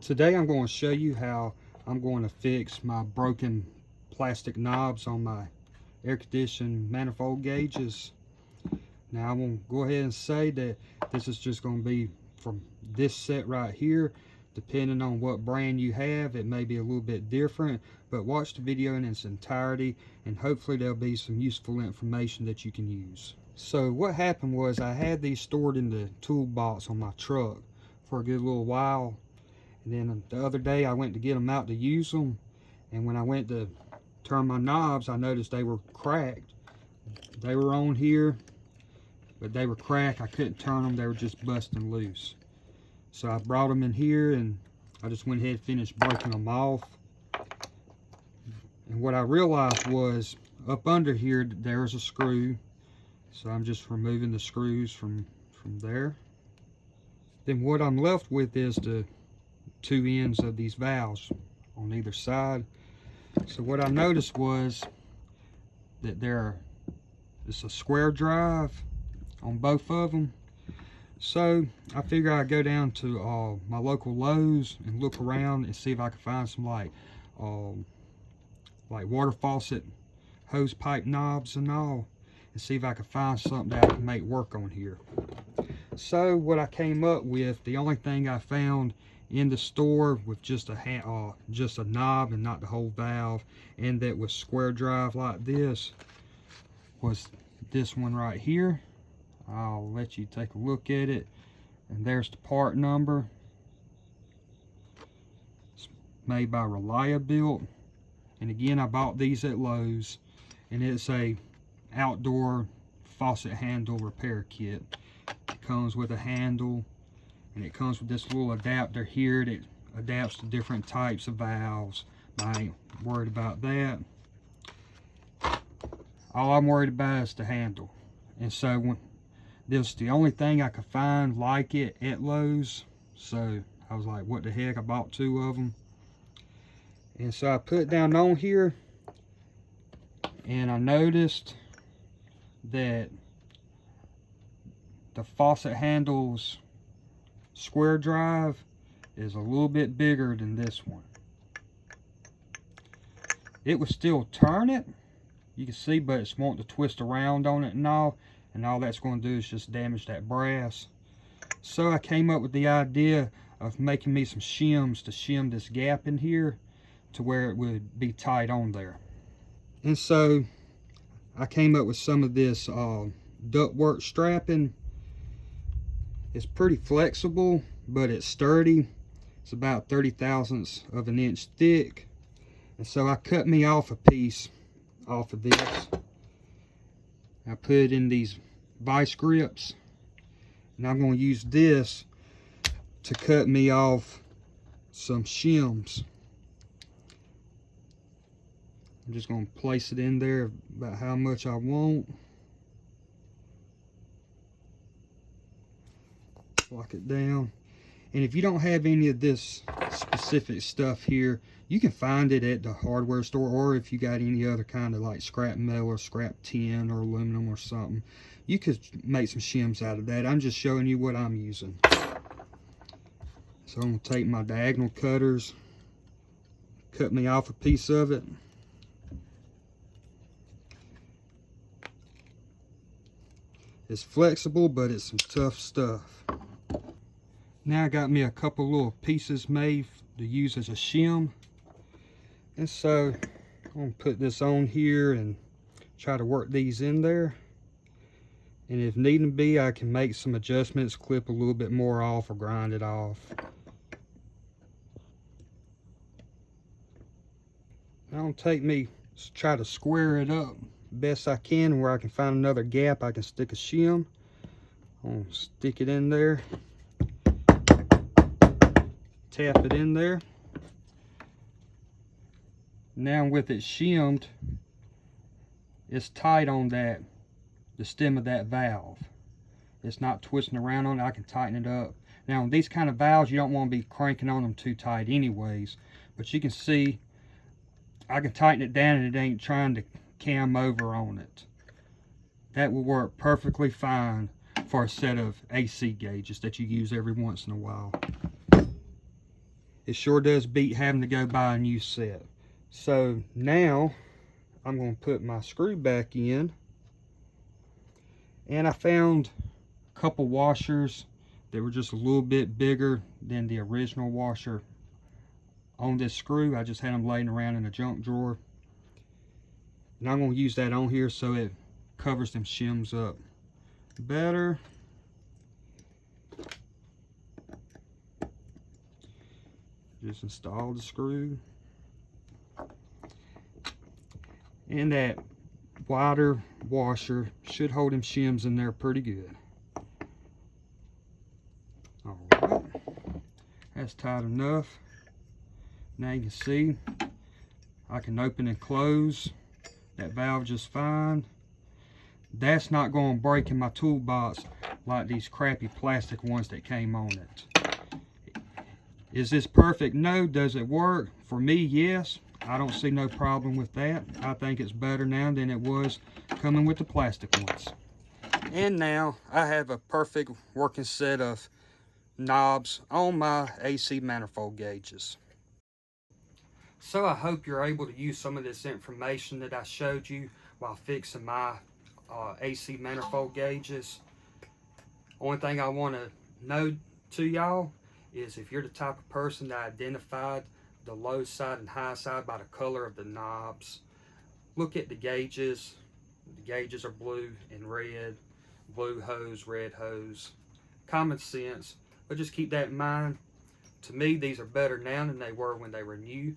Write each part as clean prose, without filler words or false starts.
Today I'm going to show you how I'm going to fix my broken plastic knobs on my air conditioning manifold gauges. Now I'm going to go ahead and say that this is just going to be from this set right here. Depending on what brand you have, it may be a little bit different, but watch the video in its entirety and hopefully there'll be some useful information that you can use. So what happened was I had these stored in the toolbox on my truck for a good little while. And then the other day I went to get them out to use them, and when I went to turn my knobs, I noticed they were cracked. They were on here, but they were cracked. I couldn't turn them, they were just busting loose. So I brought them in here and I just went ahead and finished breaking them off. And what I realized was up under here there's a screw. So I'm just removing the screws from there. Then what I'm left with is the two ends of these valves on either side. So what I noticed was that it's a square drive on both of them. So I figure I'd go down to my local Lowe's and look around and see if I could find some like water faucet hose pipe knobs and all, and see if I could find something that I can make work on here. So what I came up with, the only thing I found in the store with just a knob and not the whole valve, and that was square drive like this, was this one right here. I'll let you take a look at it, and there's the part number. It's made by Reliabuilt, and again I bought these at Lowe's, and it's a outdoor faucet handle repair kit. It comes with a handle, and it comes with this little adapter here that adapts to different types of valves. I ain't worried about that. All I'm worried about is the handle. And so this is the only thing I could find like it at Lowe's. So I was like, what the heck, I bought two of them. And so I put it down on here, and I noticed that the faucet handle's square drive is a little bit bigger than this one. It would still turn it, you can see, but it's wanting to twist around on it and all that's going to do is just damage that brass. So I came up with the idea of making me some shims to shim this gap in here to where it would be tight on there. And so I came up with some of this ductwork strapping. It's pretty flexible, but it's sturdy. It's about 30/1000 of an inch thick. And so I cut me off a piece off of this. I put it in these vice grips, and I'm going to use this to cut me off some shims. I'm just going to place it in there about how much I want. Lock it down. And if you don't have any of this specific stuff here, you can find it at the hardware store, or if you got any other kind of like scrap metal or scrap tin or aluminum or something, you could make some shims out of that. I'm just showing you what I'm using. So I'm going to take my diagonal cutters, cut me off a piece of it. It's flexible, but it's some tough stuff. Now I got me a couple little pieces made to use as a shim. And so I'm going to put this on here and try to work these in there. And if needing be, I can make some adjustments, clip a little bit more off or grind it off. Now it'll take me try to square it up best I can, where I can find another gap I can stick a shim. I'm gonna stick it in there, tap it in there. Now with it shimmed, it's tight on the stem of that valve. It's not twisting around on it. I can tighten it up. Now on these kind of valves, you don't want to be cranking on them too tight anyways, but you can see I can tighten it down and it ain't trying to cam over on it. That will work perfectly fine for a set of AC gauges that you use every once in a while. it sure does beat having to go buy a new set. So now I'm going to put my screw back in, and I found a couple washers that were just a little bit bigger than the original washer on this screw. I just had them laying around in a junk drawer, and I'm going to use that on here so it covers them shims up better. Just install the screw, and that wider washer should hold them shims in there pretty good. Alright, that's tight enough. Now you can see I can open and close that valve just fine. That's not going to break in my toolbox like these crappy plastic ones that came on it. Is this perfect? No. Does it work? For me, yes. I don't see no problem with that. I think it's better now than it was coming with the plastic ones. And now I have a perfect working set of knobs on my AC manifold gauges. So I hope you're able to use some of this information that I showed you while fixing my AC manifold gauges. Only thing I want to note to y'all is if you're the type of person that identified the low side and high side by the color of the knobs, look at the gauges. The gauges are blue and red. Blue hose, red hose. Common sense, but just keep that in mind. To me, these are better now than they were when they were new.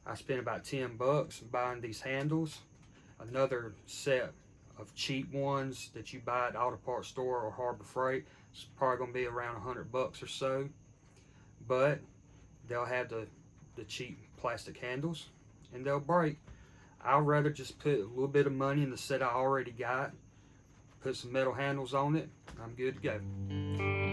I spent about 10 bucks buying these handles. Another set of cheap ones that you buy at Auto Parts Store or Harbor Freight, it's probably going to be around 100 bucks or so. But they'll have the cheap plastic handles and they'll break. I'd rather just put a little bit of money in the set I already got, put some metal handles on it, I'm good to go.